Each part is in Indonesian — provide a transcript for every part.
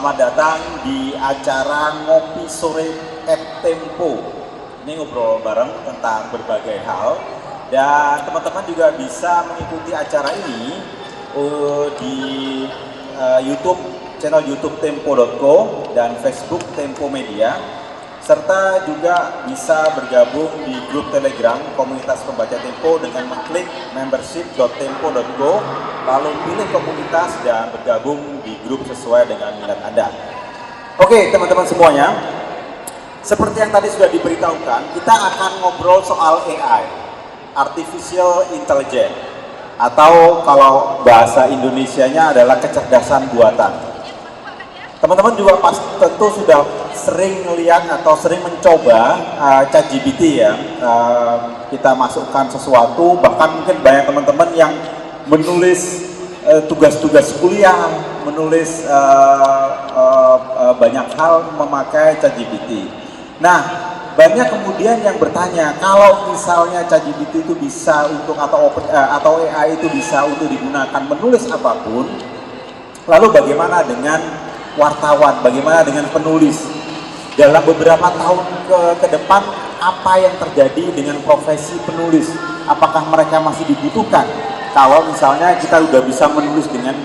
selamat datang di acara Ngopi Sore @Tempo. Ini ngobrol bareng tentang berbagai hal, dan teman-teman juga bisa mengikuti acara ini di YouTube, channel YouTube tempo.co dan Facebook Tempo Media, serta juga bisa bergabung di grup Telegram komunitas pembaca Tempo dengan mengklik membership.tempo.co, lalu pilih komunitas dan bergabung di grup sesuai dengan minat Anda. Oke teman-teman semuanya, seperti yang tadi sudah diberitahukan, kita akan ngobrol soal AI, Artificial Intelligence, atau kalau bahasa Indonesianya adalah kecerdasan buatan. Teman-teman juga tentu sudah sering melihat atau sering mencoba ChatGPT ya. Kita masukkan sesuatu, bahkan mungkin banyak teman-teman yang menulis tugas-tugas kuliah, menulis banyak hal memakai ChatGPT. Nah, banyak kemudian yang bertanya, kalau misalnya ChatGPT itu bisa untuk atau AI itu bisa untuk digunakan menulis apapun, lalu bagaimana dengan wartawan, bagaimana dengan penulis? Dalam beberapa tahun ke depan, apa yang terjadi dengan profesi penulis? Apakah mereka masih dibutuhkan? Kalau misalnya kita sudah bisa menulis dengan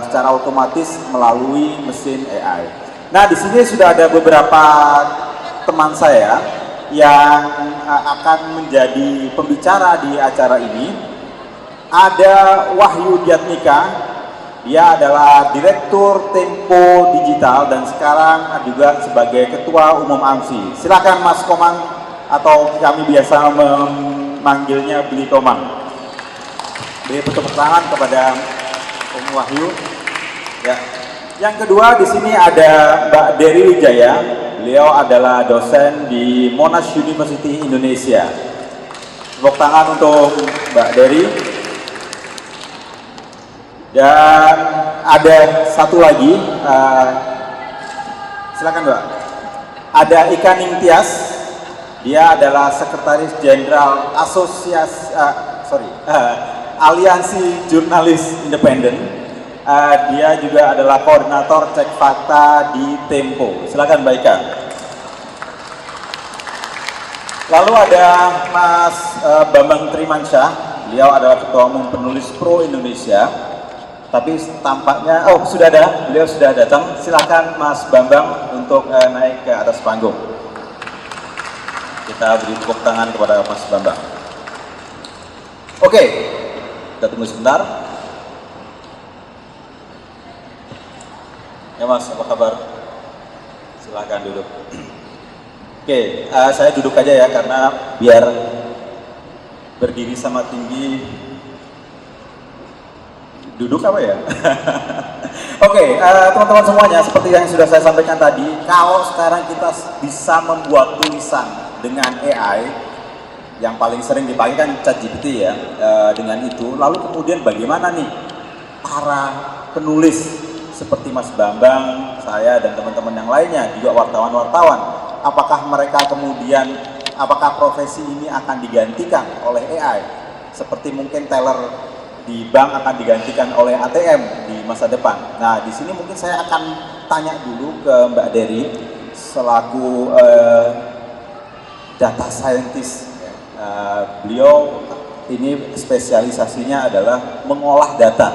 secara otomatis melalui mesin AI. Nah, di sini sudah ada beberapa teman saya yang akan menjadi pembicara di acara ini. Ada Wahyu Diatmika. Dia adalah Direktur Tempo Digital dan sekarang juga sebagai Ketua Umum AMSI. Silakan Mas Komang, atau kami biasa memanggilnya Beli Komang. Beri tepuk tangan kepada Om Wahyu. Ya. Yang kedua di sini ada Mbak Dery Wijaya. Beliau adalah dosen di Monash University Indonesia. Tepuk tangan untuk Mbak Dery. Dan ada satu lagi, silakan Mbak. Ada Ika Ningtyas, dia adalah Sekretaris Jenderal Aliansi Jurnalis Independen. Dia juga adalah Koordinator Cek Fakta di Tempo. Silakan Mbak Ika. Lalu ada Mas Bambang Trimansyah, beliau adalah Ketua Umum Penulis Pro Indonesia. Tapi tampaknya, beliau sudah datang. Silakan Mas Bambang untuk naik ke atas panggung. Kita beri tepuk tangan kepada Mas Bambang. Oke, kita tunggu sebentar. Ya Mas, apa kabar? Silakan duduk. Oke, saya duduk aja ya, karena biar berdiri sama tinggi. Duduk apa ya? Oke, teman-teman semuanya, seperti yang sudah saya sampaikan tadi, kalau sekarang kita bisa membuat tulisan dengan AI, yang paling sering dipakai kan ChatGPT ya, dengan itu, lalu kemudian bagaimana nih para penulis seperti Mas Bambang, saya dan teman-teman yang lainnya, juga wartawan-wartawan, apakah mereka kemudian, apakah profesi ini akan digantikan oleh AI, seperti mungkin teller di bank akan digantikan oleh ATM di masa depan. Nah, di sini mungkin saya akan tanya dulu ke Mbak Dery selaku data scientist. Beliau ini spesialisasinya adalah mengolah data,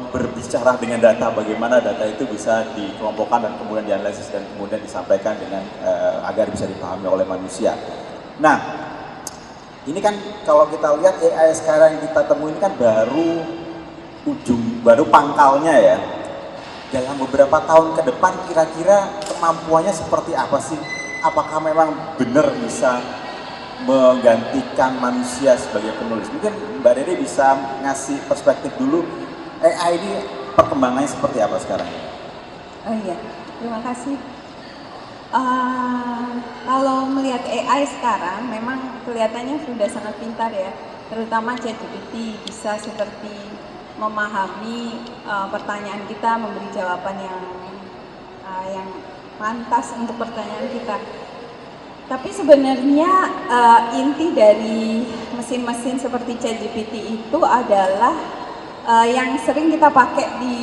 berbicara dengan data, bagaimana data itu bisa dikelompokkan dan kemudian dianalisis dan kemudian disampaikan dengan agar bisa dipahami oleh manusia. Nah, ini kan kalau kita lihat AI sekarang yang kita temui ini kan baru pangkalnya ya. Dalam beberapa tahun ke depan kira-kira kemampuannya seperti apa sih? Apakah memang benar bisa menggantikan manusia sebagai penulis? Mungkin Mbak Dery bisa ngasih perspektif dulu, AI ini perkembangannya seperti apa sekarang? Oh iya, terima kasih. Kalau melihat AI sekarang memang kelihatannya sudah sangat pintar ya, terutama ChatGPT bisa seperti memahami pertanyaan kita, memberi jawaban yang pantas untuk pertanyaan kita. Tapi sebenarnya inti dari mesin-mesin seperti ChatGPT itu adalah yang sering kita pakai di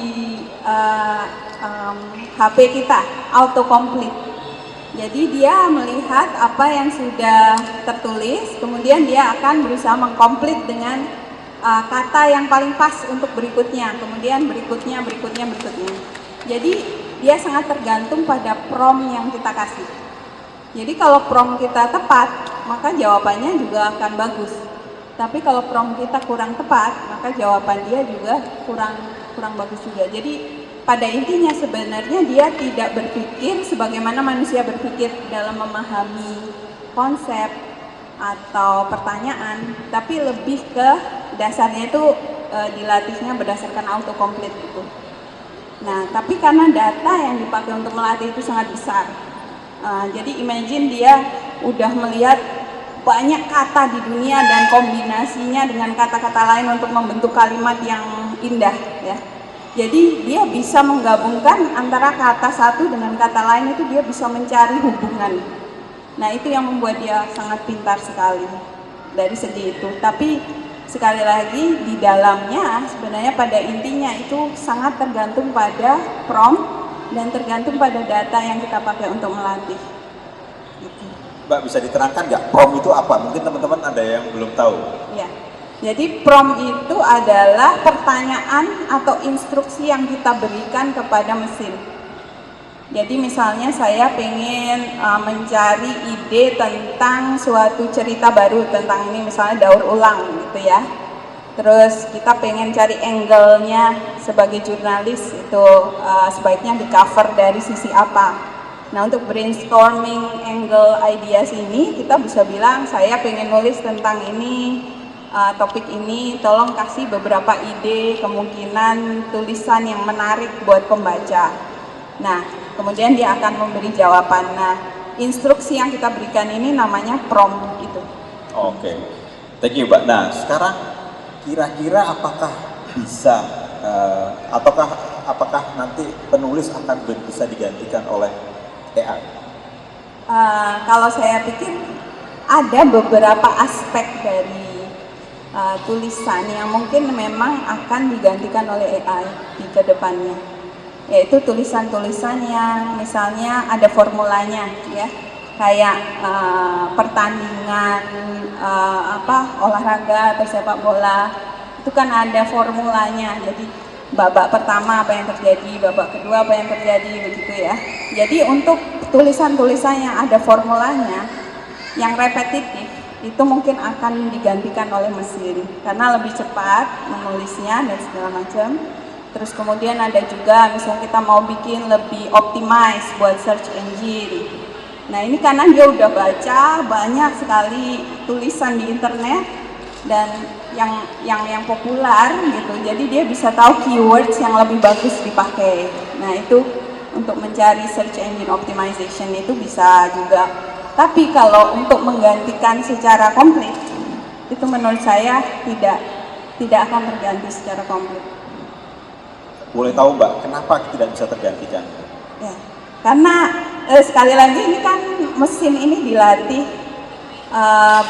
HP kita, autocomplete. Jadi dia melihat apa yang sudah tertulis, kemudian dia akan berusaha mengkomplit dengan kata yang paling pas untuk berikutnya, kemudian berikutnya. Jadi dia sangat tergantung pada prompt yang kita kasih. Jadi kalau prompt kita tepat, maka jawabannya juga akan bagus. Tapi kalau prompt kita kurang tepat, maka jawaban dia juga kurang bagus juga. Jadi pada intinya sebenarnya dia tidak berpikir sebagaimana manusia berpikir dalam memahami konsep atau pertanyaan, tapi lebih ke dasarnya itu dilatihnya berdasarkan autocomplete itu. Nah, tapi karena data yang dipakai untuk melatih itu sangat besar, jadi imagine dia udah melihat banyak kata di dunia dan kombinasinya dengan kata-kata lain untuk membentuk kalimat yang indah ya. Jadi dia bisa menggabungkan antara kata satu dengan kata lain, itu dia bisa mencari hubungan. Nah itu yang membuat dia sangat pintar sekali dari segi itu. Tapi sekali lagi di dalamnya sebenarnya pada intinya itu sangat tergantung pada prompt dan tergantung pada data yang kita pakai untuk melatih. Gitu. Mbak bisa diterangkan nggak prompt itu apa? Mungkin teman-teman ada yang belum tahu. Ya, jadi prompt itu adalah pertanyaan atau instruksi yang kita berikan kepada mesin. Jadi misalnya saya pengen mencari ide tentang suatu cerita baru tentang ini, misalnya daur ulang gitu ya. Terus kita pengen cari angle-nya sebagai jurnalis itu sebaiknya di cover dari sisi apa. Nah untuk brainstorming angle ideas ini kita bisa bilang saya pengen nulis tentang ini, topik ini, tolong kasih beberapa ide kemungkinan tulisan yang menarik buat pembaca. Nah kemudian dia akan memberi jawaban. Nah instruksi yang kita berikan ini namanya prompt itu. Oke, thank you Mbak. Nah sekarang kira-kira apakah bisa apakah nanti penulis akan bisa digantikan oleh AI? Kalau saya pikir ada beberapa aspek dari tulisan yang mungkin memang akan digantikan oleh AI di kedepannya, yaitu tulisan-tulisan yang misalnya ada formulanya ya, kayak pertandingan olahraga atau sepak bola itu kan ada formulanya. Jadi babak pertama apa yang terjadi, babak kedua apa yang terjadi, begitu ya. Jadi untuk tulisan-tulisan yang ada formulanya, yang repetitif, itu mungkin akan digantikan oleh mesin karena lebih cepat menulisnya dan segala macam. Terus kemudian ada juga misalnya kita mau bikin lebih optimize buat search engine. Nah ini karena dia udah baca banyak sekali tulisan di internet dan yang populer gitu, jadi dia bisa tahu keywords yang lebih bagus dipakai. Nah itu untuk mencari search engine optimization itu bisa juga. Tapi kalau untuk menggantikan secara komplit itu menurut saya tidak akan terganti secara komplit. Boleh tahu Mbak, kenapa tidak bisa tergantikan? Ya, karena sekali lagi ini kan mesin ini dilatih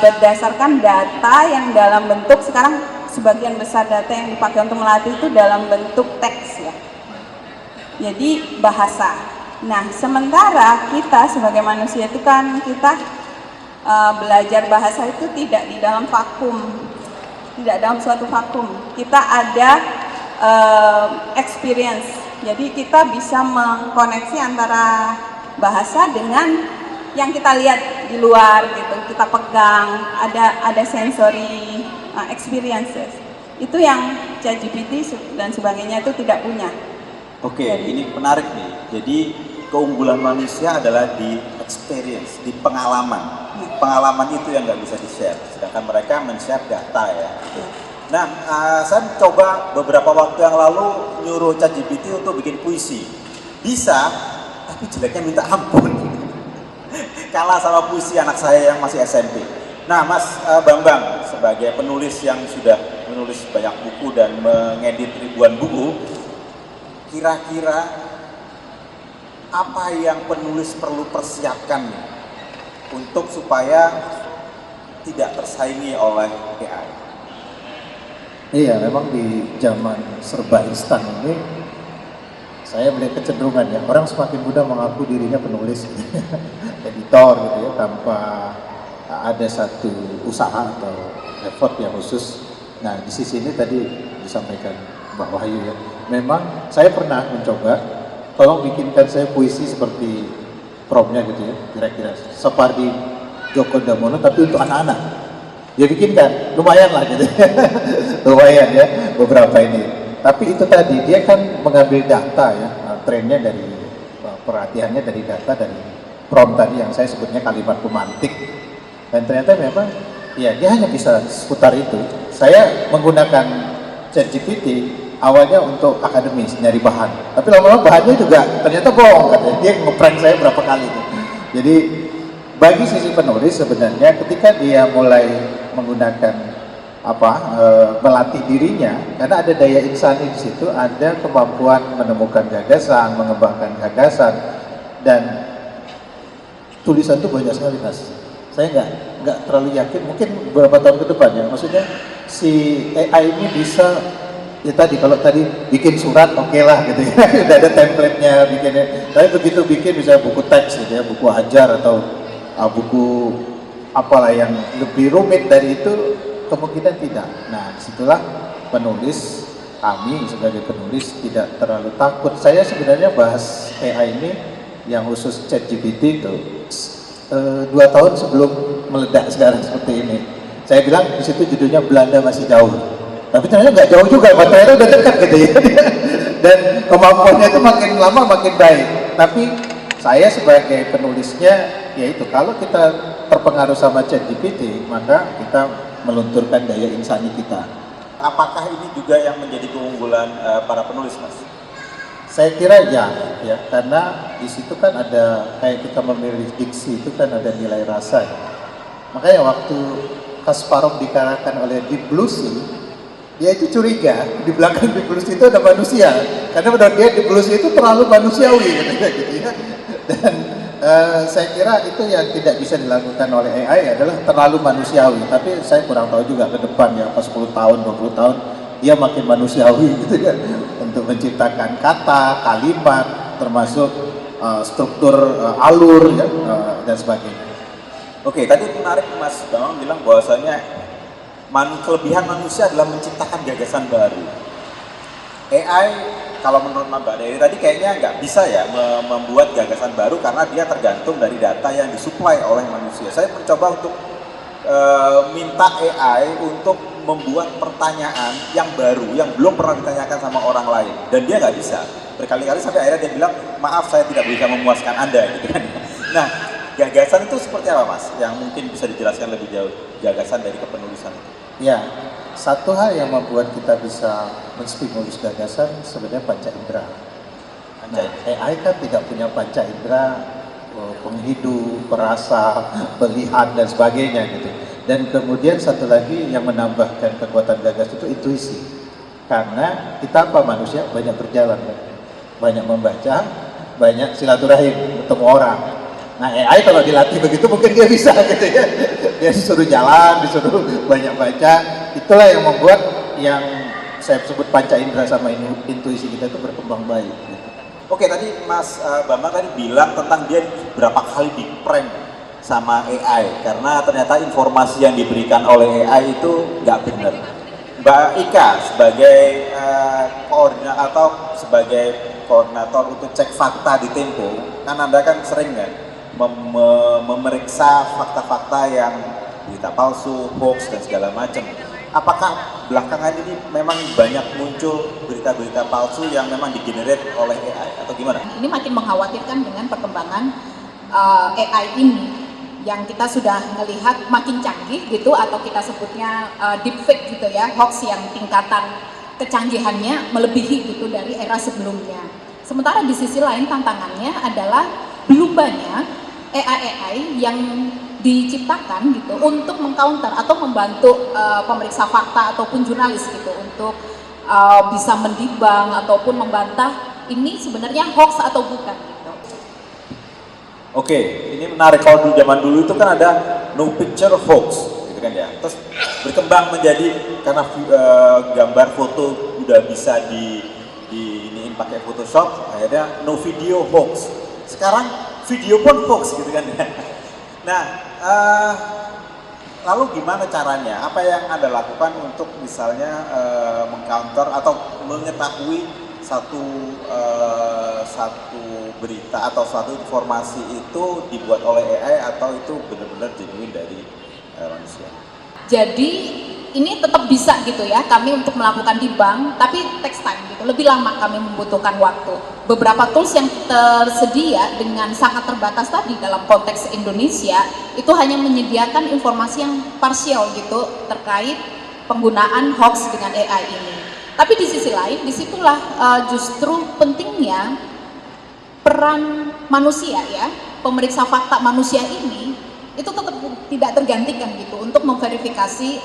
berdasarkan data yang dalam bentuk, sekarang sebagian besar data yang dipakai untuk melatih itu dalam bentuk teks ya. Jadi bahasa. Nah, sementara kita sebagai manusia itu kan kita belajar bahasa itu tidak di dalam vakum, tidak dalam suatu vakum. Kita ada experience. Jadi kita bisa mengkoneksi antara bahasa dengan yang kita lihat di luar gitu, kita pegang, ada sensory experiences. Itu yang ChatGPT dan sebagainya itu tidak punya. Oke, ini menarik nih. Jadi keunggulan manusia adalah di experience, di pengalaman. Pengalaman itu yang nggak bisa di-share, sedangkan mereka men-share data ya. Nah, saya coba beberapa waktu yang lalu nyuruh ChatGPT untuk bikin puisi. Bisa, tapi jeleknya minta ampun. Kalah sama puisi anak saya yang masih SMP. Nah, Mas Bambang sebagai penulis yang sudah menulis banyak buku dan mengedit ribuan buku, kira-kira apa yang penulis perlu persiapkan untuk supaya tidak tersaingi oleh AI? Iya, memang di zaman serba instan ini saya melihat kecenderungan ya, orang semakin mudah mengaku dirinya penulis, editor gitu ya, tanpa ada satu usaha atau effort yang khusus. Nah di sisi ini tadi disampaikan Mbak Wahyu ya, memang saya pernah mencoba, tolong bikinkan saya puisi seperti promnya gitu ya, kira-kira Sapardi Djoko Damono tapi untuk anak-anak. Dia bikinkan, lumayan lah gitu lumayan ya beberapa ini. Tapi itu tadi, dia kan mengambil data ya, trennya dari, perhatiannya dari data, dari prompt tadi yang saya sebutnya kalimat pemantik. Dan ternyata memang, ya dia hanya bisa seputar itu. Saya menggunakan ChatGPT awalnya untuk akademis, nyari bahan. Tapi lama-lama bahannya juga ternyata bohong katanya. Dia nge-prank saya berapa kali itu. Jadi, bagi sisi penulis sebenarnya ketika dia mulai menggunakan melatih dirinya, karena ada daya insani di situ, ada kemampuan menemukan gagasan, mengembangkan gagasan, dan tulisan itu banyak sekali Mas. Saya nggak terlalu yakin, mungkin beberapa tahun ke depan ya, maksudnya si AI ini bisa ya tadi, kalau tadi bikin surat oke lah gitu ya, udah ada template-nya bikinnya. Tapi begitu bikin misalnya buku teks gitu ya, buku ajar atau buku apalah yang lebih rumit dari itu, kemungkinan tidak. Nah, disitulah penulis, kami sebagai penulis tidak terlalu takut. Saya sebenarnya bahas AI ini yang khusus ChatGPT itu 2 tahun sebelum meledak sekarang seperti ini. Saya bilang di situ judulnya Belanda masih jauh. Tapi ternyata nggak jauh juga, baterainya udah dekat gitu ya. Dan kemampuannya itu makin lama makin baik. Tapi saya sebagai penulisnya, yaitu kalau kita terpengaruh sama ChatGPT, maka kita melunturkan daya insani kita. Apakah ini juga yang menjadi keunggulan para penulis, Mas? Saya kira ya, karena di situ kan ada, kayak kita memilih diksi itu kan ada nilai rasa. Ya. Makanya waktu Kasparov dikalahkan oleh Deep Blue Sea, dia itu curiga di belakang Deep Blue Sea itu ada manusia, karena menurut dia Deep Blue Sea itu terlalu manusiawi gitu ya. Dan saya kira itu yang tidak bisa dilakukan oleh AI adalah terlalu manusiawi. Tapi saya kurang tahu juga ke depan ya, pas 10 tahun, 20 tahun dia makin manusiawi gitu ya, untuk menciptakan kata, kalimat, termasuk struktur alur ya, dan sebagainya. Oke, tadi menarik Mas Bambang bilang bahwasanya kelebihan manusia adalah menciptakan gagasan baru. AI kalau menurut Mbak Dery tadi kayaknya nggak bisa ya membuat gagasan baru karena dia tergantung dari data yang disuplai oleh manusia. Saya mencoba untuk minta AI untuk membuat pertanyaan yang baru, yang belum pernah ditanyakan sama orang lain, dan dia nggak bisa. Berkali-kali sampai akhirnya dia bilang, maaf saya tidak bisa memuaskan Anda gitu kan. Nah, gagasan itu seperti apa Mas? Yang mungkin bisa dijelaskan lebih jauh, gagasan dari kepenulisan itu. Ya, satu hal yang membuat kita bisa menstimulus gagasan sebenarnya panca indera. Nah, AI kan tidak punya panca indera, penghidup, perasa, melihat dan sebagainya gitu. Dan kemudian satu lagi yang menambahkan kekuatan gagas itu intuisi. Karena kita apa manusia banyak berjalan, banyak membaca, banyak silaturahim, ketemu orang. Nah AI kalau dilatih begitu mungkin dia bisa gitu ya. Dia disuruh jalan, disuruh banyak baca. Itulah yang membuat yang saya sebut panca indera sama intuisi kita itu berkembang baik. Gitu. Oke, tadi Mas Bambang tadi bilang tentang dia berapa kali di prank sama AI karena ternyata informasi yang diberikan oleh AI itu nggak benar. Mbak Ika sebagai koordinator atau sebagai koordinator untuk cek fakta di Tempo, kan Anda kan sering kan memeriksa fakta-fakta yang berita palsu, hoax dan segala macam. Apakah belakangan ini memang banyak muncul berita-berita palsu yang memang digenerate oleh AI atau gimana? Ini makin mengkhawatirkan dengan perkembangan AI ini yang kita sudah melihat makin canggih gitu, atau kita sebutnya deepfake gitu ya, hoax yang tingkatan kecanggihannya melebihi gitu dari era sebelumnya. Sementara di sisi lain tantangannya adalah belum banyak AI yang diciptakan gitu untuk mengcounter atau membantu pemeriksa fakta ataupun jurnalis gitu untuk bisa mendibang ataupun membantah ini sebenarnya hoax atau bukan gitu. Oke, ini menarik. Kalau dulu zaman dulu itu kan ada no picture hoax gitu kan ya. Terus berkembang menjadi karena gambar foto udah bisa pakai Photoshop, akhirnya no video hoax. Sekarang video pun hoax gitu kan. Nah, lalu gimana caranya? Apa yang Anda lakukan untuk misalnya mengcounter atau mengetahui satu berita atau suatu informasi itu dibuat oleh AI atau itu benar-benar genuine dari manusia? Jadi ini tetap bisa gitu ya, kami untuk melakukan di bank, tapi text time gitu, lebih lama kami membutuhkan waktu. Beberapa tools yang tersedia dengan sangat terbatas tadi dalam konteks Indonesia, itu hanya menyediakan informasi yang parsial gitu terkait penggunaan hoax dengan AI ini. Tapi di sisi lain, disitulah justru pentingnya peran manusia ya, pemeriksa fakta manusia ini itu tetap tidak tergantikan gitu untuk memverifikasi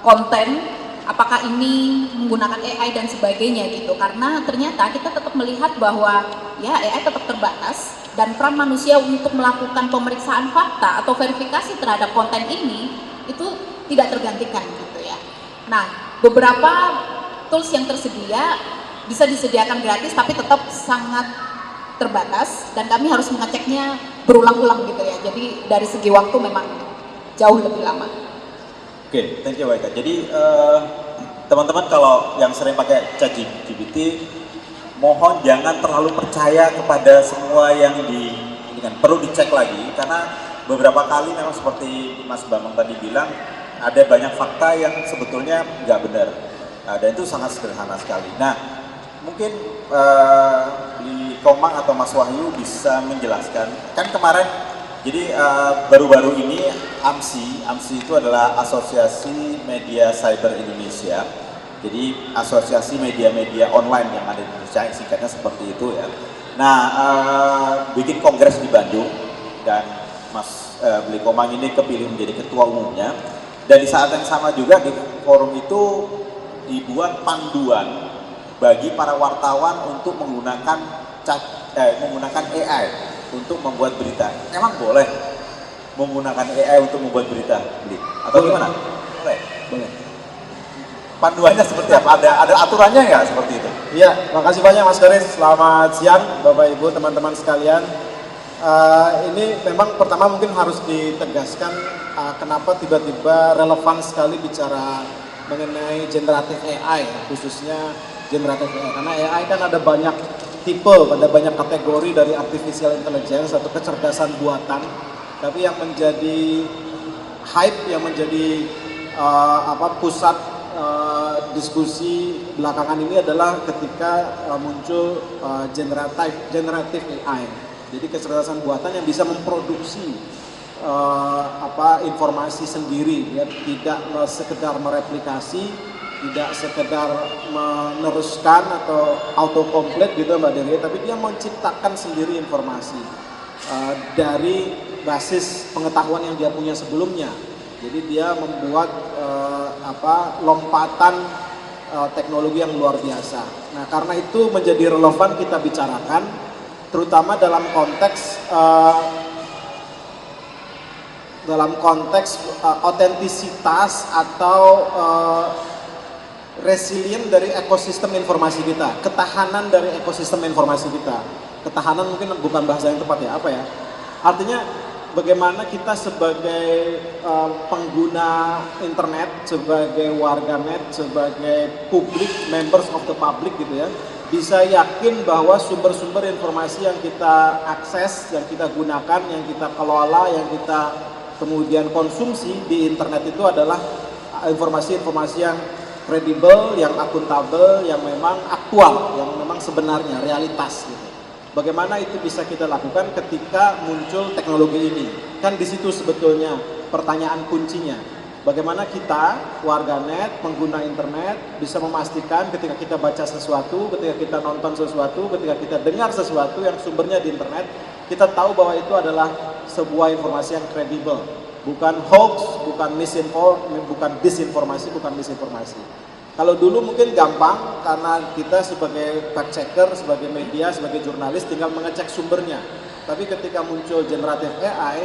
konten apakah ini menggunakan AI dan sebagainya gitu, karena ternyata kita tetap melihat bahwa ya AI tetap terbatas dan peran manusia untuk melakukan pemeriksaan fakta atau verifikasi terhadap konten ini itu tidak tergantikan gitu ya. Nah, beberapa tools yang tersedia bisa disediakan gratis tapi tetap sangat terbatas dan kami harus mengeceknya berulang-ulang gitu ya. Jadi dari segi waktu memang jauh lebih lama. Oke, thank you Waika. Jadi teman-teman kalau yang sering pakai ChatGPT, mohon jangan terlalu percaya kepada semua yang ini kan, perlu dicek lagi karena beberapa kali memang seperti Mas Bambang tadi bilang ada banyak fakta yang sebetulnya nggak benar dan itu sangat sederhana sekali. Nah, mungkin di Komang atau Mas Wahyu bisa menjelaskan, kan kemarin jadi baru-baru ini AMSI itu adalah Asosiasi Media Cyber Indonesia, jadi asosiasi media-media online yang ada di Indonesia, singkatnya seperti itu ya. Nah, bikin kongres di Bandung dan Mas Bli Komang ini kepilih menjadi ketua umumnya, dan di saat yang sama juga di forum itu dibuat panduan bagi para wartawan untuk menggunakan AI untuk membuat berita. Emang boleh menggunakan AI untuk membuat berita, Bli? Atau gimana? Boleh. Boleh. Panduannya seperti apa? Ada aturannya nggak seperti itu? Iya, makasih banyak Mas Garis. Selamat siang Bapak Ibu, teman-teman sekalian. Ini memang pertama mungkin harus ditegaskan kenapa tiba-tiba relevan sekali bicara mengenai generatif AI, khususnya generatif AI. Karena AI kan ada banyak tipe, ada banyak kategori dari artificial intelligence atau kecerdasan buatan. Tapi yang menjadi hype, yang menjadi pusat diskusi belakangan ini adalah ketika muncul generatif AI. Jadi kecerdasan buatan yang bisa memproduksi informasi sendiri, ya, tidak sekedar mereplikasi, tidak sekedar meneruskan atau autocomplete gitu Mbak Dewi, tapi dia menciptakan sendiri informasi dari basis pengetahuan yang dia punya sebelumnya. Jadi dia membuat lompatan teknologi yang luar biasa. Nah, karena itu menjadi relevan kita bicarakan, terutama dalam konteks otentisitas atau resilient dari ekosistem informasi kita, ketahanan dari ekosistem informasi kita. Ketahanan mungkin bukan bahasa yang tepat ya, apa ya? Artinya bagaimana kita sebagai pengguna internet, sebagai warganet, sebagai public, members of the public gitu ya, bisa yakin bahwa sumber-sumber informasi yang kita akses, yang kita gunakan, yang kita kelola, yang kita kemudian konsumsi di internet itu adalah informasi-informasi yang kredibel, yang akuntabel, yang memang aktual, yang memang sebenarnya realitas gitu. Bagaimana itu bisa kita lakukan ketika muncul teknologi ini? Kan di situ sebetulnya pertanyaan kuncinya. Bagaimana kita, warganet, pengguna internet, bisa memastikan ketika kita baca sesuatu, ketika kita nonton sesuatu, ketika kita dengar sesuatu yang sumbernya di internet, kita tahu bahwa itu adalah sebuah informasi yang kredibel. Bukan hoax, bukan disinformasi, bukan misinformasi. Kalau dulu mungkin gampang karena kita sebagai fact checker, sebagai media, sebagai jurnalis tinggal mengecek sumbernya. Tapi ketika muncul generatif AI,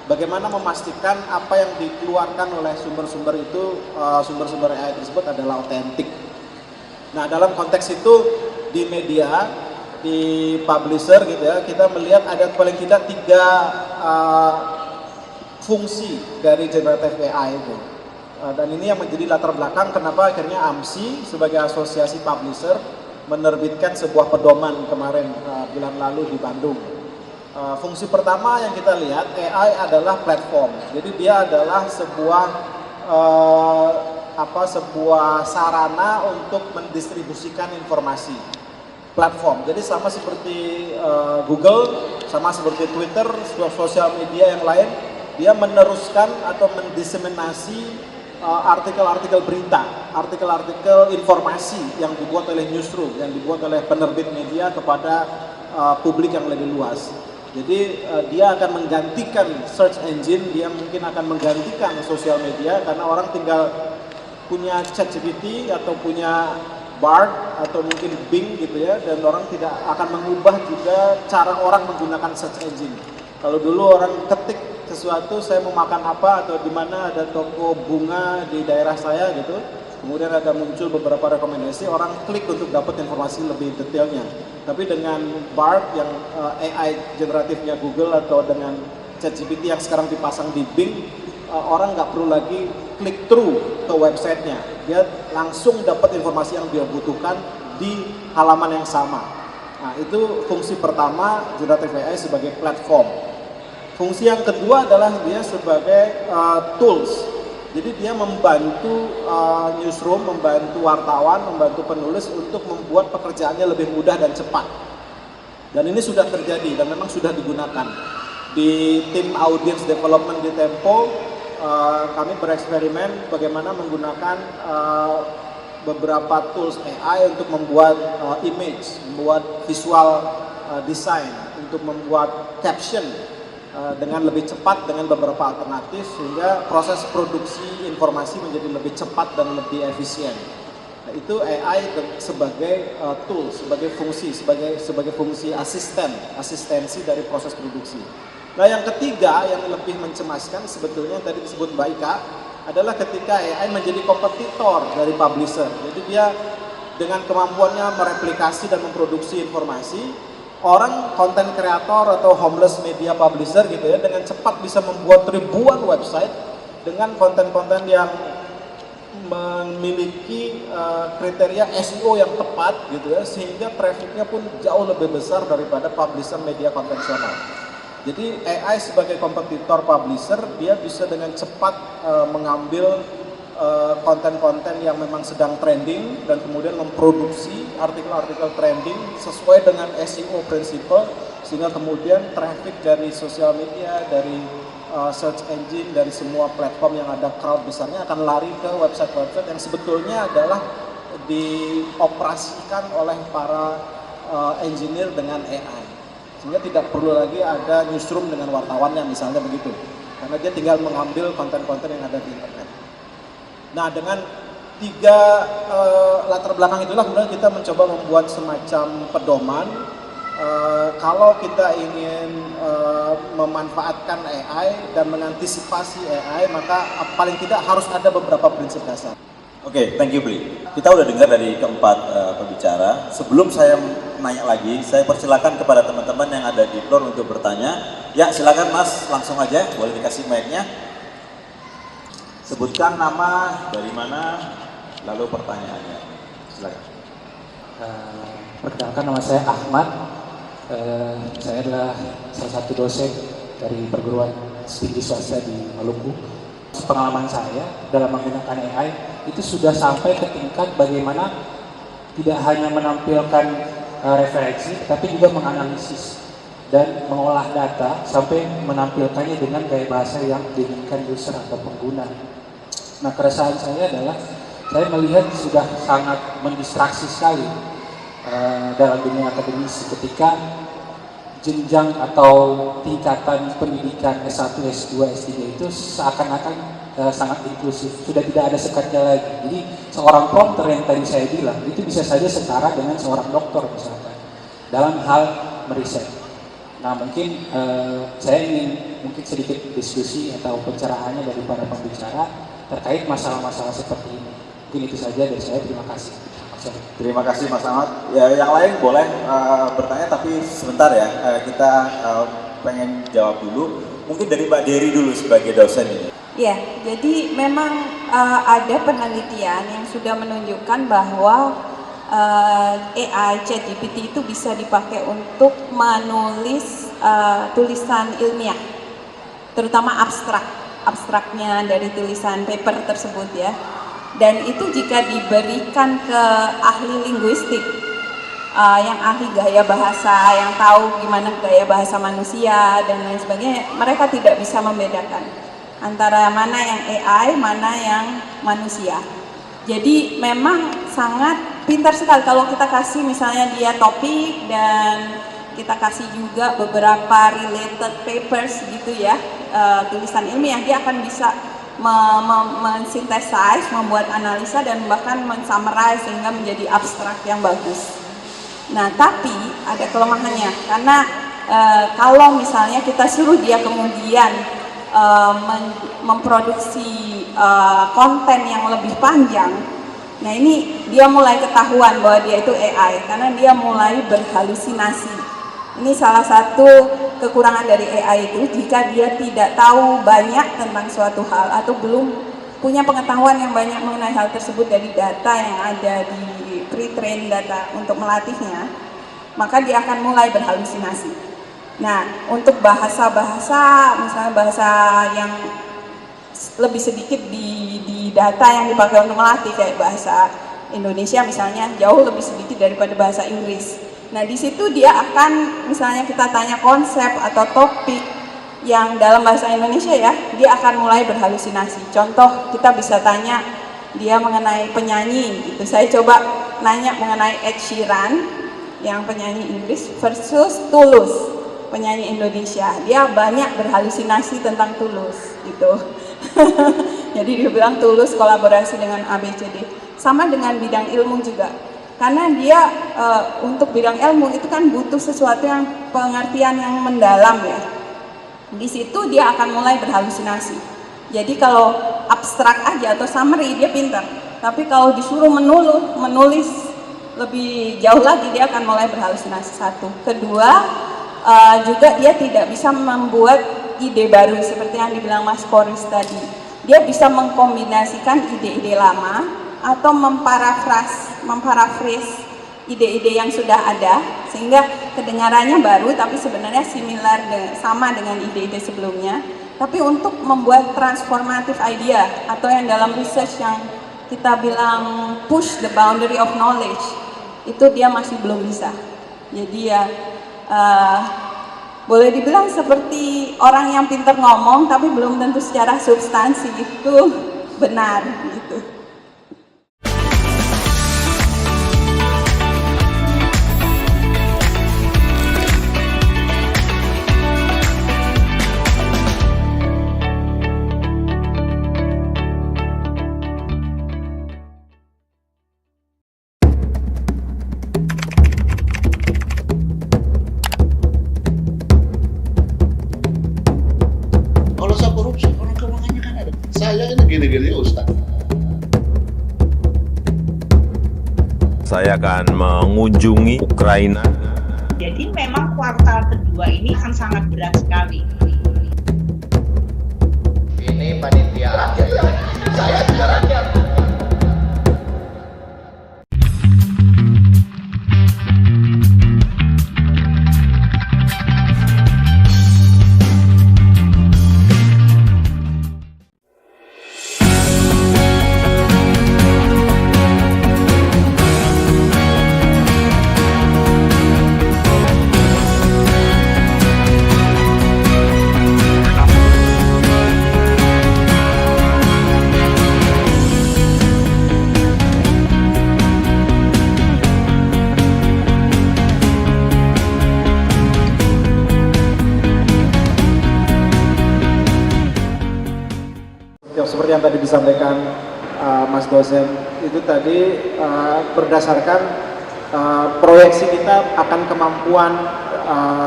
bagaimana memastikan apa yang dikeluarkan oleh sumber-sumber itu, sumber-sumber AI tersebut adalah otentik. Nah, dalam konteks itu di media, di publisher gitu ya, kita melihat ada paling tidak 3 fungsi dari generative AI itu. Dan ini yang menjadi latar belakang kenapa akhirnya AMSI sebagai asosiasi publisher menerbitkan sebuah pedoman kemarin bulan lalu di Bandung. Fungsi pertama yang kita lihat, AI adalah platform. Jadi dia adalah sebuah sarana untuk mendistribusikan informasi. Platform. Jadi sama seperti Google, sama seperti Twitter, sosial media yang lain, dia meneruskan atau mendiseminasi artikel-artikel berita, artikel-artikel informasi yang dibuat oleh newsroom, yang dibuat oleh penerbit media kepada publik yang lebih luas. Jadi dia akan menggantikan search engine, dia mungkin akan menggantikan sosial media karena orang tinggal punya ChatGPT atau punya Bard atau mungkin Bing gitu ya, dan orang tidak akan mengubah juga cara orang menggunakan search engine. Kalau dulu orang ketik sesuatu, saya mau makan apa atau di mana ada toko bunga di daerah saya gitu, kemudian ada muncul beberapa rekomendasi, orang klik untuk dapat informasi lebih detailnya. Tapi dengan Bard yang AI generatifnya Google atau dengan ChatGPT yang sekarang dipasang di Bing, orang nggak perlu lagi klik through ke websitenya, dia langsung dapat informasi yang dia butuhkan di halaman yang sama. Nah, itu fungsi pertama generative AI sebagai platform. Fungsi yang kedua adalah dia sebagai tools. Jadi dia membantu newsroom, membantu wartawan, membantu penulis untuk membuat pekerjaannya lebih mudah dan cepat. Dan ini sudah terjadi dan memang sudah digunakan. Di tim audience development di Tempo, kami bereksperimen bagaimana menggunakan beberapa tools AI untuk membuat image, membuat visual design, untuk membuat caption dengan lebih cepat dengan beberapa alternatif sehingga proses produksi informasi menjadi lebih cepat dan lebih efisien. Nah, itu AI sebagai tool, sebagai fungsi asistensi dari proses produksi. Nah, yang ketiga yang lebih mencemaskan sebetulnya tadi disebut Mbak Ika adalah ketika AI menjadi kompetitor dari publisher. Jadi dia dengan kemampuannya mereplikasi dan memproduksi informasi, orang konten kreator atau homeless media publisher gitu ya dengan cepat bisa membuat ribuan website dengan konten-konten yang memiliki kriteria SEO yang tepat gitu ya, sehingga trafficnya pun jauh lebih besar daripada publisher media konvensional. Jadi AI sebagai kompetitor publisher, dia bisa dengan cepat mengambil konten-konten yang memang sedang trending dan kemudian memproduksi artikel-artikel trending sesuai dengan SEO principle, sehingga kemudian traffic dari sosial media, dari search engine, dari semua platform yang ada crowd besarnya akan lari ke website-website yang sebetulnya adalah dioperasikan oleh para engineer dengan AI. Sehingga tidak perlu lagi ada newsroom dengan wartawannya misalnya begitu, karena dia tinggal mengambil konten-konten yang ada di internet. Nah, dengan 3 latar belakang itulah kemudian kita mencoba membuat semacam pedoman. Kalau kita ingin memanfaatkan AI dan mengantisipasi AI, maka paling tidak harus ada beberapa prinsip dasar. Oke, thank you Bli. Kita udah dengar dari keempat pembicara. Sebelum saya nanya lagi, saya persilakan kepada teman-teman yang ada di floor untuk bertanya. Ya, silakan Mas, langsung aja, boleh dikasih mic-nya. Sebutkan nama, dari mana, lalu pertanyaannya. Silakan. Perkenalkan, nama saya Ahmad. Saya adalah salah satu dosen dari perguruan tinggi swasta di Maluku. Pengalaman saya dalam menggunakan AI itu sudah sampai ke tingkat bagaimana tidak hanya menampilkan referensi, tapi juga menganalisis dan mengolah data sampai menampilkannya dengan gaya bahasa yang diinginkan user atau pengguna. Nah, keresahan saya adalah saya melihat sudah sangat mendistraksi sekali dalam dunia akademisi ketika jenjang atau tingkatan pendidikan S1, S2, S3 itu seakan-akan sangat inklusif, sudah tidak ada sekatnya lagi. Jadi seorang prompter yang tadi saya bilang itu bisa saja setara dengan seorang dokter misalkan dalam hal meriset. Nah, mungkin saya ingin sedikit diskusi atau pencerahannya dari para pembicara terkait masalah-masalah seperti ini. Mungkin itu saja dari saya, terima kasih. Terima kasih Mas Ahmad. Ya, yang lain boleh bertanya tapi sebentar ya, kita pengen jawab dulu. Mungkin dari Mbak Dery dulu sebagai dosen ini. Ya, jadi memang ada penelitian yang sudah menunjukkan bahwa AI ChatGPT itu bisa dipakai untuk menulis tulisan ilmiah, terutama abstraknya dari tulisan paper tersebut ya. Dan itu jika diberikan ke ahli linguistik, yang ahli gaya bahasa, yang tahu gimana gaya bahasa manusia dan lain sebagainya, mereka tidak bisa membedakan antara mana yang AI, mana yang manusia. Jadi memang sangat pintar sekali kalau kita kasih misalnya dia topik dan kita kasih juga beberapa related papers gitu ya, tulisan ilmiah, dia akan bisa mensintesis, membuat analisa dan bahkan mensummarize sehingga menjadi abstrak yang bagus. Nah, tapi ada kelemahannya karena kalau misalnya kita suruh dia kemudian memproduksi konten yang lebih panjang, nah ini dia mulai ketahuan bahwa dia itu AI karena dia mulai berhalusinasi. Ini salah satu kekurangan dari AI itu jika dia tidak tahu banyak tentang suatu hal atau belum punya pengetahuan yang banyak mengenai hal tersebut dari data yang ada di pre-train data untuk melatihnya, maka dia akan mulai berhalusinasi. Nah, untuk bahasa-bahasa, misalnya bahasa yang lebih sedikit di data yang dipakai untuk melatih, kayak bahasa Indonesia misalnya, jauh lebih sedikit daripada bahasa Inggris. Nah, di situ dia akan, misalnya kita tanya konsep atau topik yang dalam bahasa Indonesia ya, dia akan mulai berhalusinasi. Contoh, kita bisa tanya dia mengenai penyanyi, gitu. Saya coba nanya mengenai Ed Sheeran, yang penyanyi Inggris, versus Tulus, penyanyi Indonesia. Dia banyak berhalusinasi tentang Tulus, gitu. Jadi dia bilang Tulus kolaborasi dengan ABCD. Sama dengan bidang ilmu juga. Karena dia untuk bidang ilmu itu kan butuh sesuatu yang pengertian yang mendalam ya. Di situ dia akan mulai berhalusinasi. Jadi kalau abstrak aja atau summary dia pintar. Tapi kalau disuruh menulis lebih jauh lagi dia akan mulai berhalusinasi. Satu. Kedua, juga dia tidak bisa membuat ide baru seperti yang dibilang Mas Koris tadi. Dia bisa mengkombinasikan ide-ide lama atau memparafras ide-ide yang sudah ada sehingga kedengarannya baru tapi sebenarnya sama dengan ide-ide sebelumnya, tapi untuk membuat transformative idea atau yang dalam research yang kita bilang push the boundary of knowledge, itu dia masih belum bisa. Jadi ya boleh dibilang seperti orang yang pintar ngomong tapi belum tentu secara substansi itu benar gitu. Saya ini gini-gini Ustaz. Saya akan mengunjungi Ukraina. Jadi memang kuartal kedua ini akan sangat berat sekali. Ini panitia rakyat. Saya juga rakyat. Seperti yang tadi disampaikan Mas dosen, itu tadi berdasarkan proyeksi kita akan kemampuan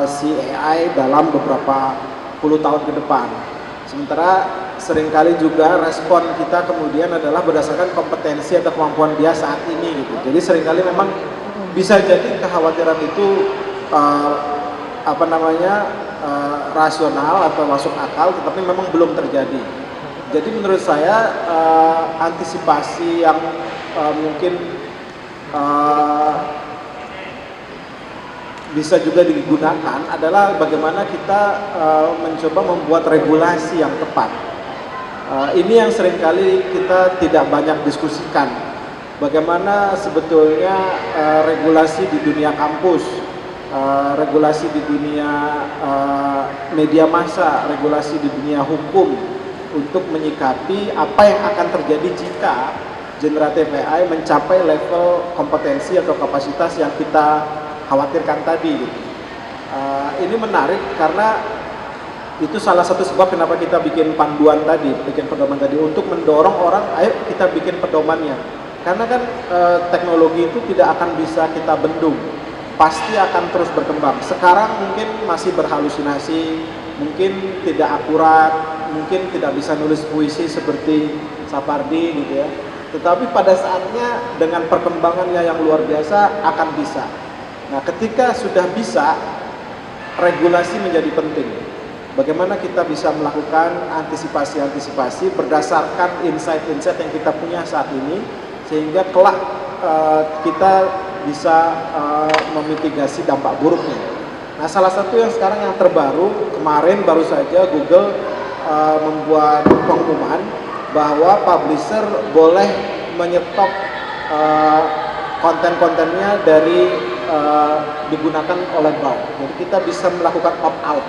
si AI dalam beberapa puluh tahun ke depan. Sementara seringkali juga respon kita kemudian adalah berdasarkan kompetensi atau kemampuan dia saat ini gitu. Jadi seringkali memang bisa jadi kekhawatiran itu rasional atau masuk akal, tetapi memang belum terjadi. Jadi menurut saya antisipasi yang mungkin bisa juga digunakan adalah bagaimana kita mencoba membuat regulasi yang tepat. Ini yang seringkali kita tidak banyak diskusikan. Bagaimana sebetulnya regulasi di dunia kampus, regulasi di dunia media massa, regulasi di dunia hukum untuk menyikapi apa yang akan terjadi jika generatif AI mencapai level kompetensi atau kapasitas yang kita khawatirkan tadi. Ini menarik karena itu salah satu sebab kenapa kita bikin pedoman tadi untuk mendorong orang, ayo kita bikin pedomannya. Karena kan teknologi itu tidak akan bisa kita bendung, pasti akan terus berkembang. Sekarang mungkin masih berhalusinasi, mungkin tidak akurat, mungkin tidak bisa nulis puisi seperti Sapardi gitu ya. Tetapi pada saatnya dengan perkembangannya yang luar biasa akan bisa. Nah, ketika sudah bisa, regulasi menjadi penting. Bagaimana kita bisa melakukan antisipasi-antisipasi berdasarkan insight-insight yang kita punya saat ini, sehingga kelak kita bisa memitigasi dampak buruknya. Nah, salah satu yang sekarang yang terbaru, kemarin baru saja Google membuat pengumuman bahwa publisher boleh menyetop konten-kontennya dari digunakan oleh Bard. Jadi kita bisa melakukan opt-out.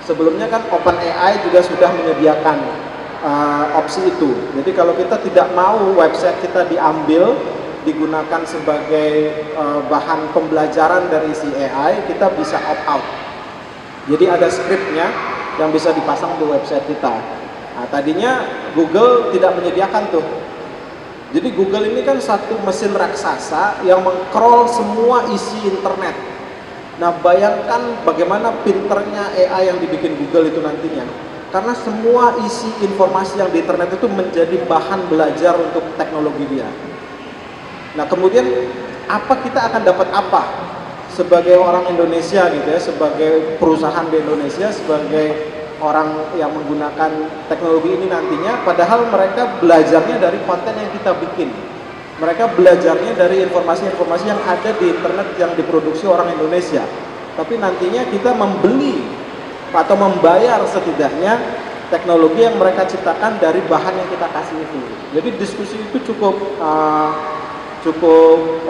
Sebelumnya kan OpenAI juga sudah menyediakan opsi itu. Jadi kalau kita tidak mau website kita diambil, digunakan sebagai bahan pembelajaran dari si AI, kita bisa opt-out. Jadi ada scriptnya yang bisa dipasang di website kita. Nah, tadinya Google tidak menyediakan tuh. Jadi Google ini kan satu mesin raksasa yang meng-crawl semua isi internet. Nah, bayangkan bagaimana pinternya AI yang dibikin Google itu nantinya. Karena semua isi informasi yang di internet itu menjadi bahan belajar untuk teknologi dia. Nah, kemudian kita akan dapat apa sebagai orang Indonesia gitu ya, sebagai perusahaan di Indonesia, sebagai orang yang menggunakan teknologi ini nantinya, padahal mereka belajarnya dari konten yang kita bikin. Mereka belajarnya dari informasi-informasi yang ada di internet yang diproduksi orang Indonesia. Tapi nantinya kita membeli atau membayar setidaknya teknologi yang mereka ciptakan dari bahan yang kita kasih itu. Jadi diskusi itu cukup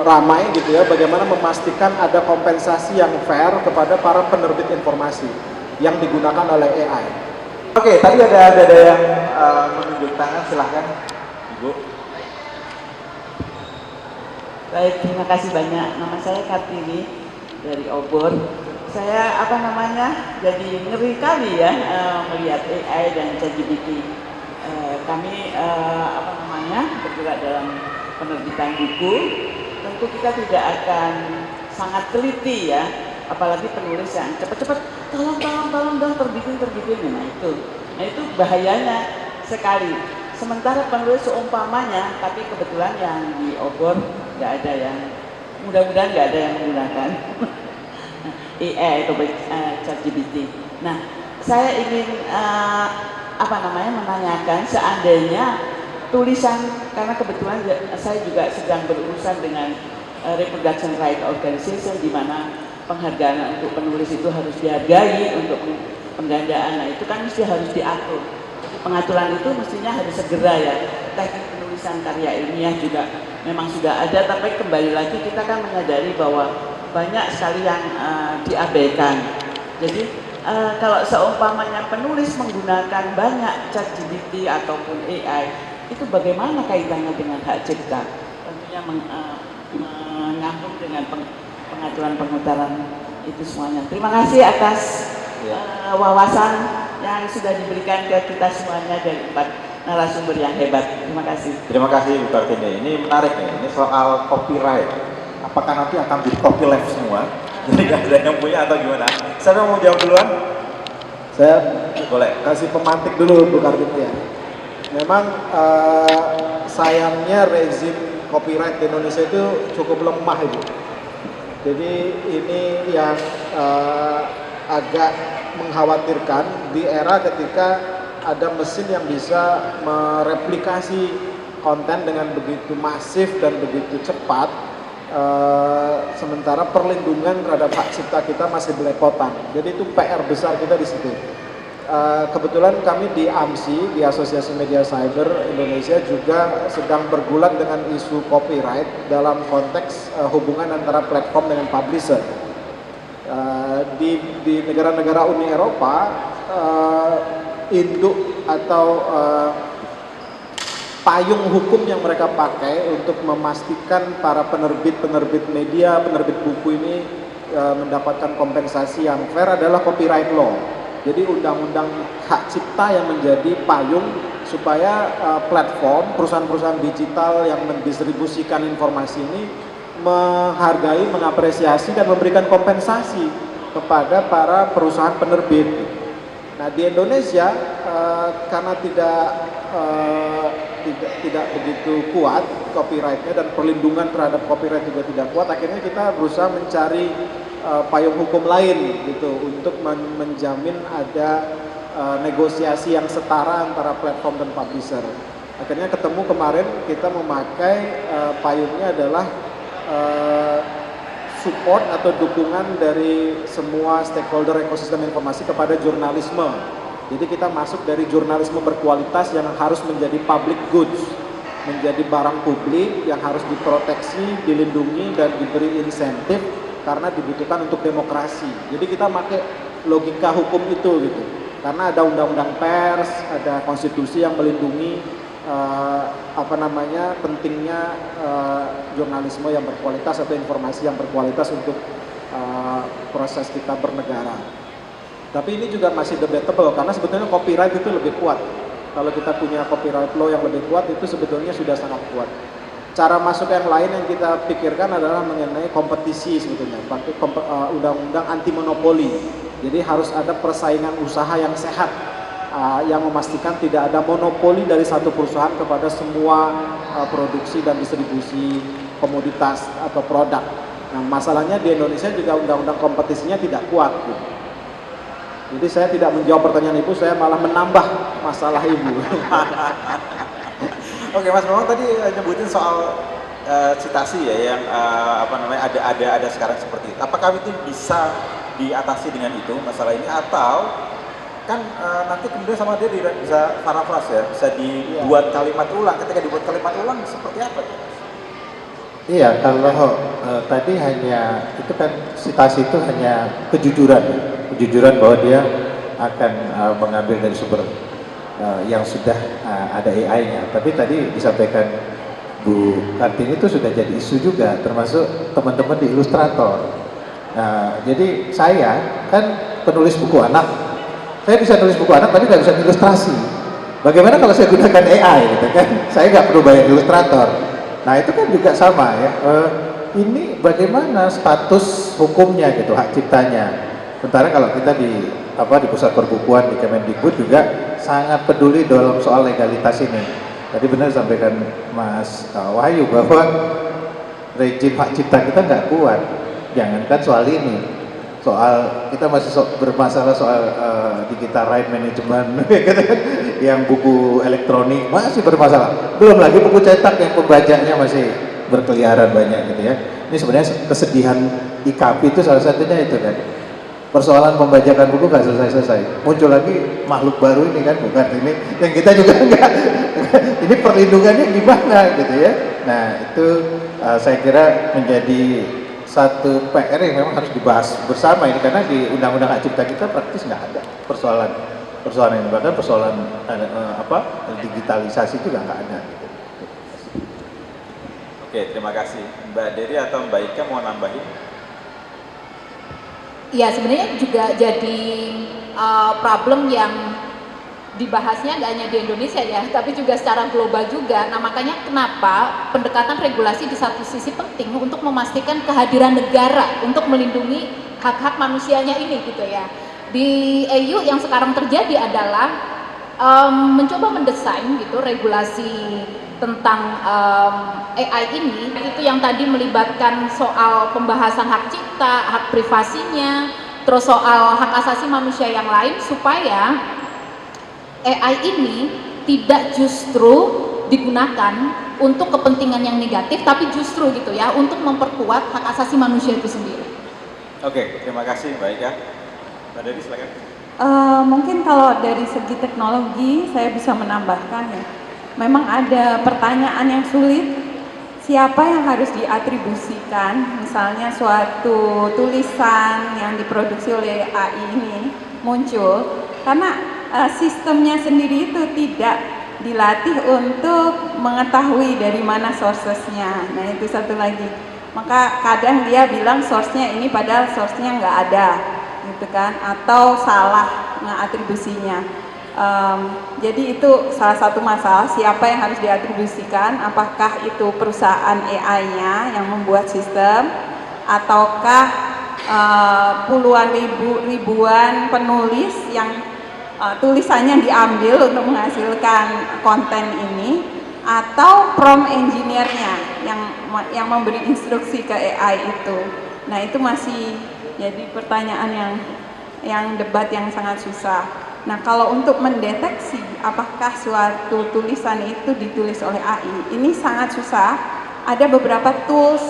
ramai gitu ya, bagaimana memastikan ada kompensasi yang fair kepada para penerbit informasi yang digunakan oleh AI. Oke, tadi ada yang menunjuk tangan, silahkan Ibu. Baik, terima kasih banyak. Nama saya Kartini dari Obor. Saya jadi ngeri kali ya melihat AI dan ChatGPT. Kami bergerak dalam penerbitan buku. Tentu kita tidak akan sangat teliti ya, apalagi penulis yang cepat-cepat tolong dong terbitin. Nah itu bahayanya sekali. Sementara penulis seumpamanya, tapi kebetulan yang di Obor nggak ada yang, mudah-mudahan nggak ada yang menggunakan AI atau ChatGPT. Nah, saya ingin menanyakan seandainya tulisan, karena kebetulan saya juga sedang berurusan dengan Reproduction Right Organization, di mana penghargaan untuk penulis itu harus dihargai, untuk penggandaan. Nah, itu kan mesti harus diatur. Pengaturan itu mestinya harus segera ya. Teknik penulisan karya ilmiah juga memang sudah ada, tapi kembali lagi kita kan menyadari bahwa banyak sekali yang diabaikan. Jadi kalau seumpamanya penulis menggunakan banyak ChatGPT ataupun AI, itu bagaimana kaitannya dengan hak cipta? Tentunya menyambung dengan pengaturan itu semuanya. Terima kasih atas wawasan yang sudah diberikan ke kita semuanya dari 4 narasumber yang hebat. Terima kasih. Terima kasih Bu Kartini. Ini menarik nih, ini soal copyright. Apakah nanti akan di copyleft semua? Jadi nggak ada yang punya atau gimana? Siapa mau jawab duluan? Saya Boleh. kasih pemantik dulu Bu Kartini ya. Memang sayangnya rezim copyright di Indonesia itu cukup lemah Ibu. Jadi ini yang agak mengkhawatirkan di era ketika ada mesin yang bisa mereplikasi konten dengan begitu masif dan begitu cepat, sementara perlindungan terhadap hak cipta kita masih belepotan. Jadi itu PR besar kita di situ. Kebetulan kami di AMSI, di Asosiasi Media Cyber Indonesia juga sedang bergulat dengan isu copyright dalam konteks hubungan antara platform dengan publisher. Di negara-negara Uni Eropa, induk atau payung hukum yang mereka pakai untuk memastikan para penerbit media, penerbit buku ini mendapatkan kompensasi yang fair adalah copyright law. Jadi undang-undang hak cipta yang menjadi payung supaya platform, perusahaan-perusahaan digital yang mendistribusikan informasi ini menghargai, mengapresiasi dan memberikan kompensasi kepada para perusahaan penerbit. Nah di Indonesia karena tidak begitu kuat copyrightnya dan perlindungan terhadap copyright juga tidak kuat, akhirnya kita berusaha mencari payung hukum lain gitu untuk menjamin ada negosiasi yang setara antara platform dan publisher. Akhirnya ketemu kemarin kita memakai payungnya adalah support atau dukungan dari semua stakeholder ekosistem informasi kepada jurnalisme. Jadi kita masuk dari jurnalisme berkualitas yang harus menjadi public goods, menjadi barang publik yang harus diproteksi, dilindungi dan diberi insentif karena dibutuhkan untuk demokrasi. Jadi kita pakai logika hukum itu gitu. Karena ada undang-undang pers, ada konstitusi yang melindungi pentingnya jurnalisme yang berkualitas atau informasi yang berkualitas untuk proses kita bernegara. Tapi ini juga masih debatable karena sebetulnya copyright itu lebih kuat. Kalau kita punya copyright law yang lebih kuat itu sebetulnya sudah sangat kuat. Cara masuk yang lain yang kita pikirkan adalah mengenai kompetisi sebetulnya, pakai undang-undang anti monopoli. Jadi harus ada persaingan usaha yang sehat, yang memastikan tidak ada monopoli dari satu perusahaan kepada semua produksi dan distribusi komoditas atau produk. Nah masalahnya di Indonesia juga undang-undang kompetisinya tidak kuat. Gitu. Jadi saya tidak menjawab pertanyaan Ibu, saya malah menambah masalah Ibu. Oke Mas, memang tadi nyebutin soal citasi ya yang ada sekarang seperti itu. Apakah itu bisa diatasi dengan itu masalah ini atau kan nanti kemudian sama dia bisa paraphrase ya, bisa dibuat kalimat ulang. Ketika dibuat kalimat ulang seperti apa tuh? Iya, kalau tadi hanya itu kan citasi itu hanya kejujuran bahwa dia akan mengambil dari sumber yang sudah ada AI-nya. Tapi tadi disampaikan Bu Kartini itu sudah jadi isu juga, termasuk teman-teman di Ilustrator. Jadi saya kan penulis buku anak, saya bisa nulis buku anak tapi nggak bisa ilustrasi. Bagaimana kalau saya gunakan AI gitu kan? Saya nggak perlu bayar ilustrator. Nah itu kan juga sama ya. Ini bagaimana status hukumnya gitu, hak ciptanya. Sementara kalau kita di pusat perbukuan di Kemendikbud juga sangat peduli dalam soal legalitas ini. Tadi benar disampaikan Mas Wahyu bahwa rejim hak cipta kita nggak kuat. Jangankan soal ini, soal kita masih bermasalah soal digital right management yang buku elektronik masih bermasalah. Belum lagi buku cetak yang pembacanya masih berkeliaran banyak gitu ya. Ini sebenarnya kesedihan IKP itu salah satunya itu kan. Persoalan pembajakan buku nggak selesai-selesai. Muncul lagi makhluk baru ini kan, bukan ini yang kita juga enggak. Ini perlindungannya gimana gitu ya. Nah itu saya kira menjadi satu PR yang memang harus dibahas bersama ini karena di Undang-Undang Hak Cipta kita praktis nggak ada persoalan ini, bahkan persoalan digitalisasi juga nggak ada. Gitu. Oke, terima kasih Mbak Dery atau Mbak Ika mau nambahin? Ya sebenarnya juga jadi problem yang dibahasnya nggak hanya di Indonesia ya, tapi juga secara global juga. Nah makanya kenapa pendekatan regulasi di satu sisi penting untuk memastikan kehadiran negara untuk melindungi hak-hak manusianya ini gitu ya. Di EU yang sekarang terjadi adalah mencoba mendesain gitu regulasi tentang AI ini, itu yang tadi melibatkan soal pembahasan hak cipta, hak privasinya, terus soal hak asasi manusia yang lain, supaya AI ini tidak justru digunakan untuk kepentingan yang negatif, tapi justru gitu ya, untuk memperkuat hak asasi manusia itu sendiri. Oke, terima kasih Mbak Ika. Mbak Dedi silakan. Mungkin kalau dari segi teknologi saya bisa menambahkan ya, memang ada pertanyaan yang sulit, siapa yang harus diatribusikan, misalnya suatu tulisan yang diproduksi oleh AI ini muncul, karena sistemnya sendiri itu tidak dilatih untuk mengetahui dari mana sourcesnya. Nah itu satu lagi, maka kadang dia bilang source-nya ini padahal source-nya nggak ada gitu kan, atau salah atribusinya. Jadi itu salah satu masalah, siapa yang harus diatribusikan, apakah itu perusahaan AI-nya yang membuat sistem, ataukah puluhan ribuan penulis yang tulisannya diambil untuk menghasilkan konten ini, atau prompt engineer-nya yang memberi instruksi ke AI itu. Nah itu masih jadi pertanyaan yang debat yang sangat susah. Nah kalau untuk mendeteksi apakah suatu tulisan itu ditulis oleh AI, ini sangat susah. Ada beberapa tools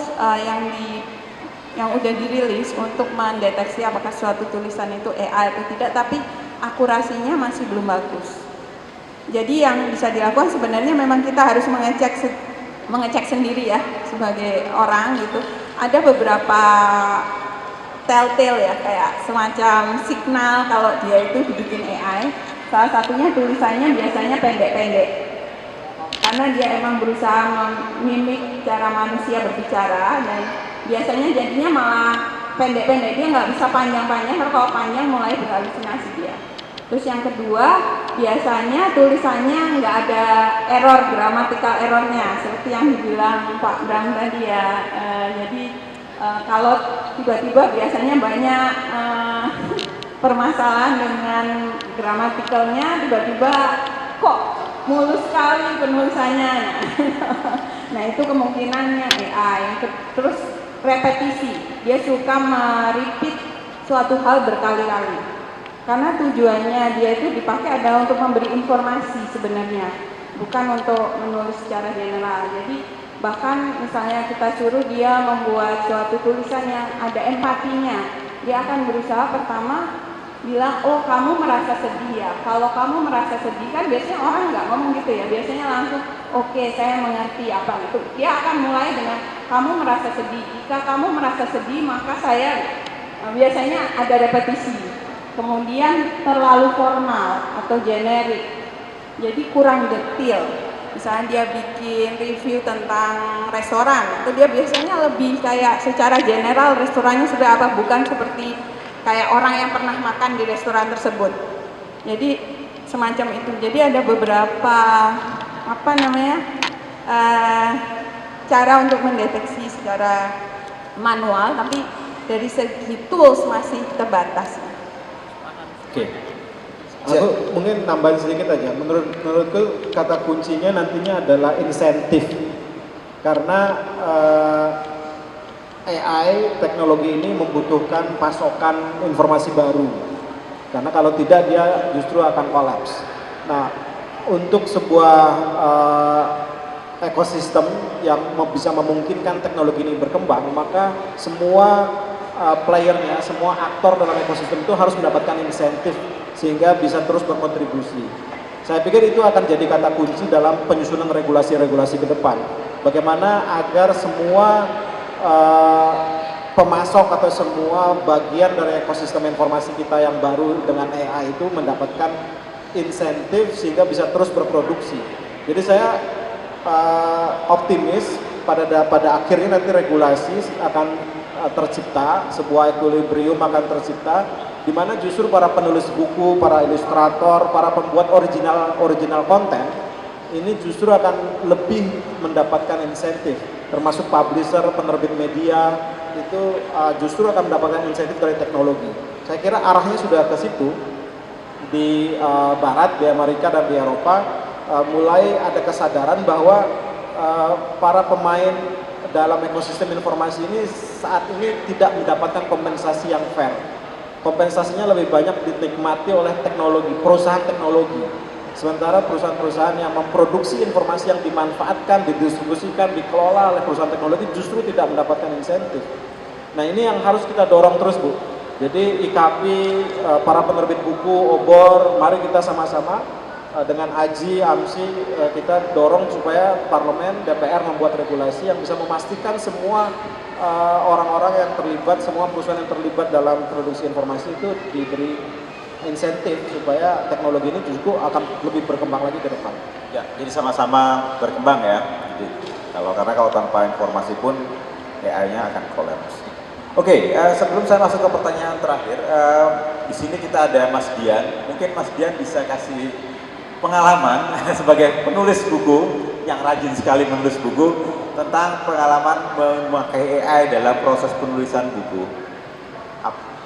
yang udah dirilis untuk mendeteksi apakah suatu tulisan itu AI atau tidak, tapi akurasinya masih belum bagus. Jadi yang bisa dilakukan sebenarnya memang kita harus mengecek sendiri ya sebagai orang gitu. Ada beberapa telltale ya, kayak semacam signal kalau dia itu dibikin AI. Salah satunya tulisannya biasanya pendek-pendek, karena dia emang berusaha memimik cara manusia berbicara, dan biasanya jadinya malah pendek-pendek, dia nggak bisa panjang-panjang, karena kalau panjang mulai berhalusinasi dia. Terus yang kedua, biasanya tulisannya nggak ada error, grammatical errornya, seperti yang dibilang Pak Bram tadi ya. Jadi kalau tiba-tiba biasanya banyak permasalahan dengan gramaticalnya, tiba-tiba kok mulus sekali penulisannya. Nah itu kemungkinannya AI. Terus repetisi, dia suka merepeat suatu hal berkali-kali. Karena tujuannya dia itu dipakai adalah untuk memberi informasi sebenarnya, bukan untuk menulis secara general. Jadi bahkan misalnya kita suruh dia membuat suatu tulisan yang ada empatinya, dia akan berusaha pertama bilang, oh kamu merasa sedih ya. Kalau kamu merasa sedih, kan biasanya orang nggak ngomong gitu ya, biasanya langsung oke, saya mengerti apa itu. Dia akan mulai dengan kamu merasa sedih. Jika kamu merasa sedih, maka saya biasanya ada repetisi. Kemudian terlalu formal atau generik, jadi kurang detail. Misalnya dia bikin review tentang restoran, itu dia biasanya lebih kayak secara general restorannya sudah apa, bukan seperti kayak orang yang pernah makan di restoran tersebut. Jadi semacam itu. Jadi ada beberapa cara untuk mendeteksi secara manual, tapi dari segi tools masih terbatas. Oke. Aku mungkin nambahin sedikit aja. Menurutku kata kuncinya nantinya adalah insentif. Karena AI teknologi ini membutuhkan pasokan informasi baru. Karena kalau tidak dia justru akan kolaps. Nah, untuk sebuah ekosistem yang bisa memungkinkan teknologi ini berkembang, maka semua playernya, semua aktor dalam ekosistem itu harus mendapatkan insentif sehingga bisa terus berkontribusi. Saya pikir itu akan jadi kata kunci dalam penyusunan regulasi-regulasi ke depan. Bagaimana agar semua pemasok atau semua bagian dari ekosistem informasi kita yang baru dengan AI itu mendapatkan insentif sehingga bisa terus berproduksi. Jadi saya optimis pada akhirnya nanti regulasi akan tercipta, sebuah equilibrium akan tercipta, di mana justru para penulis buku, para ilustrator, para pembuat original konten ini justru akan lebih mendapatkan insentif, termasuk publisher, penerbit media itu justru akan mendapatkan insentif dari teknologi. Saya kira arahnya sudah ke situ. Di Barat, di Amerika dan di Eropa mulai ada kesadaran bahwa para pemain dalam ekosistem informasi ini saat ini tidak mendapatkan kompensasi yang fair. Kompensasinya lebih banyak dinikmati oleh teknologi, perusahaan teknologi. Sementara perusahaan-perusahaan yang memproduksi informasi yang dimanfaatkan, didistribusikan, dikelola oleh perusahaan teknologi justru tidak mendapatkan insentif. Nah ini yang harus kita dorong terus, Bu. Jadi IKP, para penerbit buku, OBOR, mari kita sama-sama dengan AJI, AMSI, kita dorong supaya Parlemen, DPR membuat regulasi yang bisa memastikan semua orang-orang yang terlibat, semua perusahaan yang terlibat dalam produksi informasi itu diberi insentif supaya teknologi ini justru akan lebih berkembang lagi ke depan. Ya, jadi sama-sama berkembang ya. Jadi, kalau tanpa informasi pun AI-nya akan kolaps. Oke, sebelum saya masuk ke pertanyaan terakhir, di sini kita ada Mas Dian. Mungkin Mas Dian bisa kasih pengalaman sebagai penulis buku yang rajin sekali menulis buku tentang pengalaman memakai AI dalam proses penulisan buku.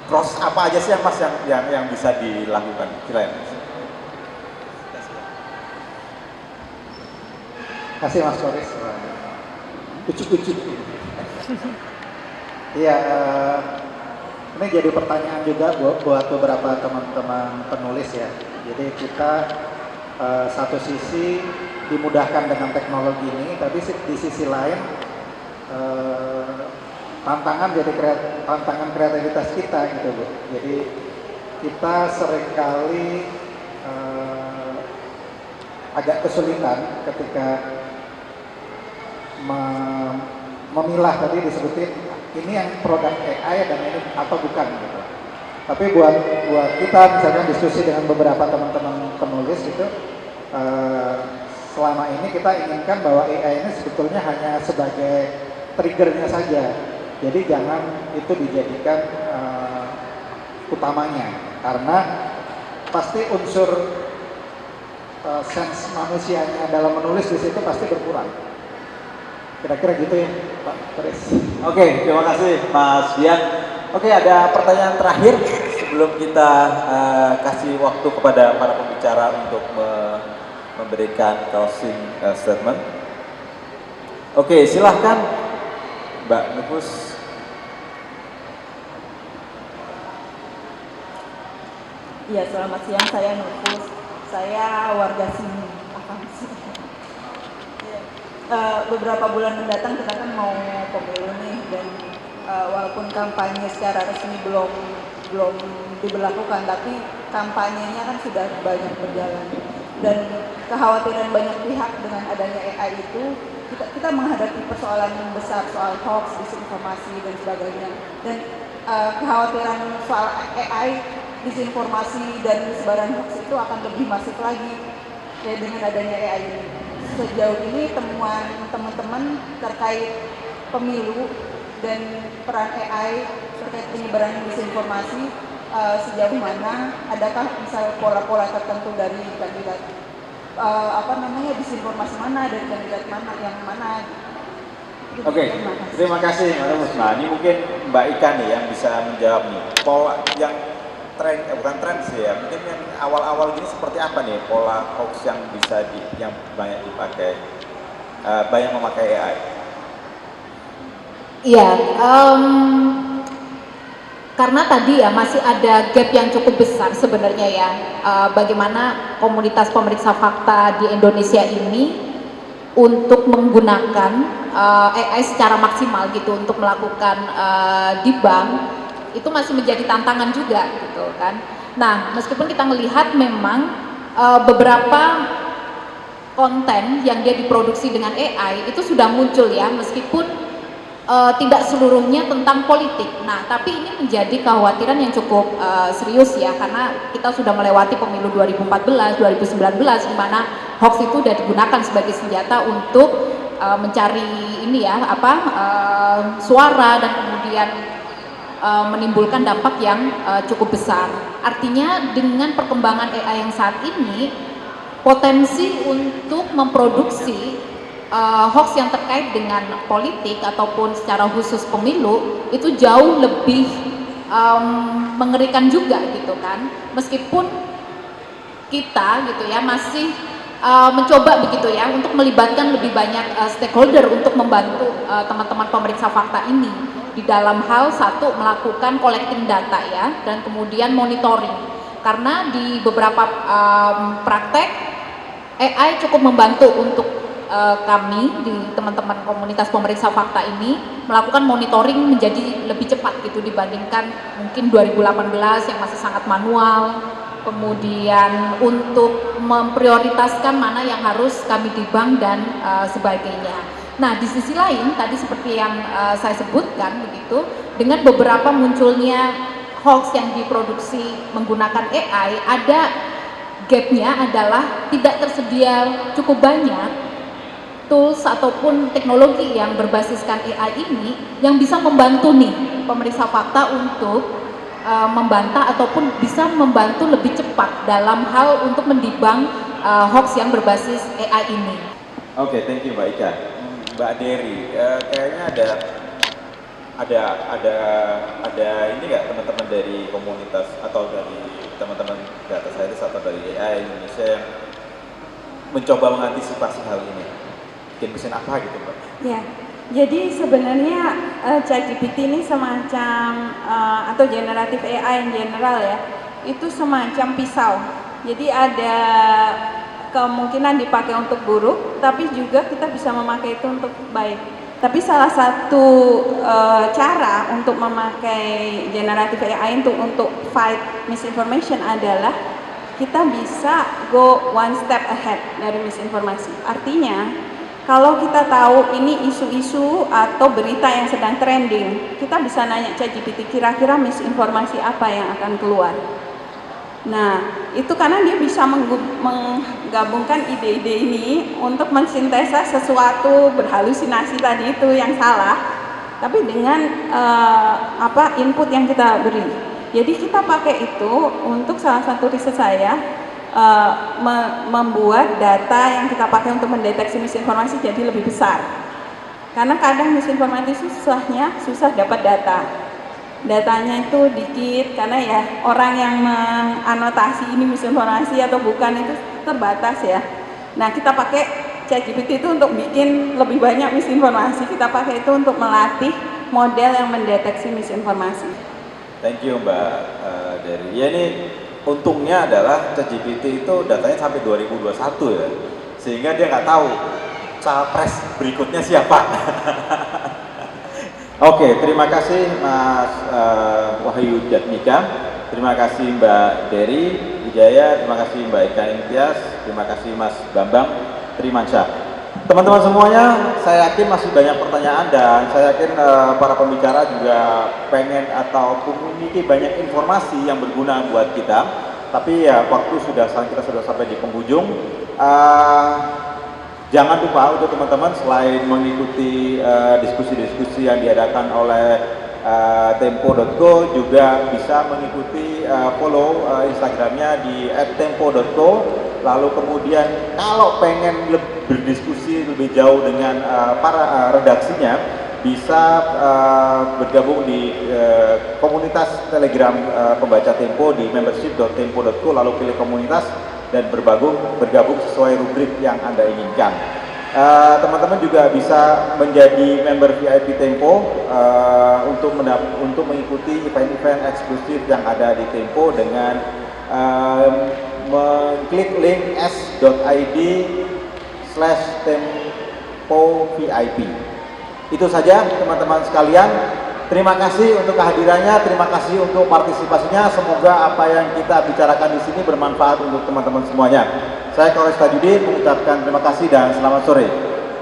Proses apa aja sih yang Mas yang bisa dilakukan? Silakan. Kasih Mas Boris. Ucuk-ucuk. Iya, ini jadi pertanyaan juga buat beberapa teman-teman penulis ya. Jadi kita satu sisi dimudahkan dengan teknologi ini, tapi di sisi lain tantangan kreativitas kita gitu Bu. Jadi kita seringkali agak kesulitan ketika memilah, tadi disebutin ini yang produk AI dan ini atau bukan gitu. Tapi buat kita misalkan diskusi dengan beberapa teman-teman penulis gitu, selama ini kita inginkan bahwa AI ini sebetulnya hanya sebagai triggernya saja. Jadi jangan itu dijadikan utamanya, karena pasti unsur sense manusianya dalam menulis di situ pasti berkurang. Kira-kira gitu ya, Pak Boris. Oke, terima kasih Mas Dian. Oke, ada pertanyaan terakhir sebelum kita kasih waktu kepada para pembicara untuk memberikan closing statement. Oke, silahkan Mbak Nufus. Iya, selamat siang. Saya Nufus. Saya warga sini. Beberapa bulan mendatang kita kan mau pemilu nih, dan walaupun kampanye secara resmi belum diberlakukan, tapi kampanyenya kan sudah banyak berjalan, dan kekhawatiran banyak pihak dengan adanya AI itu, kita menghadapi persoalan yang besar soal hoax, disinformasi dan sebagainya, dan kekhawatiran soal AI, disinformasi dan sebaran hoax itu akan lebih masif lagi ya dengan adanya AI ini. Sejauh ini temuan teman-teman terkait pemilu dan peran AI terkait penyebaran disinformasi sejauh mana, adakah misal pola-pola tertentu dari kandidat disinformasi mana dan kandidat mana yang mana? Oke, terima kasih Mbak Nufus. Nah, ini mungkin Mbak Ika nih yang bisa menjawab nih. Pola yang bukan tren sih ya, mungkin yang awal-awal gini seperti apa nih pola hoax yang bisa yang banyak dipakai, banyak memakai AI? Iya, karena tadi ya masih ada gap yang cukup besar sebenarnya ya, bagaimana komunitas pemeriksa fakta di Indonesia ini untuk menggunakan AI secara maksimal gitu untuk melakukan debunk. Itu masih menjadi tantangan juga gitu kan. Nah, meskipun kita melihat memang beberapa konten yang dia diproduksi dengan AI itu sudah muncul ya, meskipun tidak seluruhnya tentang politik. Nah, tapi ini menjadi kekhawatiran yang cukup serius ya, karena kita sudah melewati pemilu 2014, 2019 di mana hoax itu sudah digunakan sebagai senjata untuk mencari ini ya suara dan kemudian menimbulkan dampak yang cukup besar. Artinya dengan perkembangan AI yang saat ini, potensi untuk memproduksi hoax yang terkait dengan politik ataupun secara khusus pemilu itu jauh lebih mengerikan juga gitu kan, meskipun kita gitu ya masih mencoba begitu ya untuk melibatkan lebih banyak stakeholder untuk membantu teman-teman pemeriksa fakta ini di dalam hal satu melakukan collecting data ya, dan kemudian monitoring, karena di beberapa praktek AI cukup membantu untuk kami di teman-teman komunitas pemeriksa fakta ini melakukan monitoring menjadi lebih cepat gitu dibandingkan mungkin 2018 yang masih sangat manual. Kemudian untuk memprioritaskan mana yang harus kami dibang dan sebagainya. Nah, di sisi lain tadi seperti yang saya sebutkan begitu, dengan beberapa munculnya hoax yang diproduksi menggunakan AI, ada gapnya adalah tidak tersedia cukup banyak tools ataupun teknologi yang berbasiskan AI ini yang bisa membantu nih pemeriksa fakta untuk membantah ataupun bisa membantu lebih cepat dalam hal untuk mendibang hoax yang berbasis AI ini. Oke, thank you Mbak Ika. Mbak Dery, kayaknya ada ini nggak teman-teman dari komunitas atau dari teman-teman data scientist atau dari AI Indonesia yang mencoba mengantisipasi hal ini? Bikin mesin apa gitu Mbak? Ya. Jadi sebenarnya ChatGPT ini semacam atau generatif AI in general ya, itu semacam pisau. Jadi ada kemungkinan dipakai untuk buruk, tapi juga kita bisa memakai itu untuk baik. Tapi salah satu cara untuk memakai generatif AI untuk fight misinformation adalah kita bisa go one step ahead dari misinformasi. Artinya kalau kita tahu ini isu-isu atau berita yang sedang trending, kita bisa nanya ChatGPT kira-kira misinformasi apa yang akan keluar. Nah, itu karena dia bisa menggabungkan ide-ide ini untuk mensintesa sesuatu berhalusinasi tadi itu yang salah, tapi dengan input yang kita beri. Jadi kita pakai itu untuk salah satu riset saya, membuat data yang kita pakai untuk mendeteksi misinformasi jadi lebih besar. Karena kadang misinformasi susah dapat datanya itu dikit, karena ya orang yang menganotasi ini misinformasi atau bukan itu terbatas ya. Nah, kita pakai ChatGPT itu untuk bikin lebih banyak misinformasi, kita pakai itu untuk melatih model yang mendeteksi misinformasi. Thank you Mbak Dery. Ya, ini untungnya adalah ChatGPT itu datanya sampai 2021 ya, sehingga dia nggak tahu capres berikutnya siapa. Oke, terima kasih Mas Wahyu Jatmika, terima kasih Mbak Dery Wijaya, terima kasih Mbak Ika Imtiaz, terima kasih Mas Bambang Trimansyah. Teman-teman semuanya, saya yakin masih banyak pertanyaan dan saya yakin para pembicara juga pengen atau memiliki banyak informasi yang berguna buat kita. Tapi ya waktu kita sudah sampai di penghujung. Jangan lupa untuk teman-teman selain mengikuti diskusi-diskusi yang diadakan oleh tempo.co juga bisa mengikuti follow Instagramnya di @tempo.co. Lalu kemudian kalau pengen berdiskusi lebih jauh dengan para redaksinya bisa bergabung di komunitas Telegram pembaca Tempo di membership.tempo.co, lalu pilih komunitas dan bergabung sesuai rubrik yang Anda inginkan. Teman-teman juga bisa menjadi member VIP Tempo untuk mengikuti event-event eksklusif yang ada di Tempo dengan mengklik link s.id/tempo-vip. Itu saja teman-teman sekalian. Terima kasih untuk kehadirannya, terima kasih untuk partisipasinya. Semoga apa yang kita bicarakan di sini bermanfaat untuk teman-teman semuanya. Saya Kores Tajudin mengucapkan terima kasih dan selamat sore.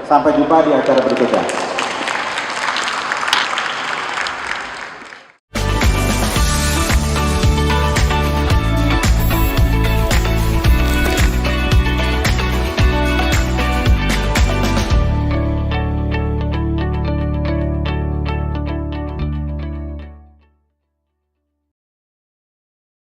Sampai jumpa di acara berikutnya.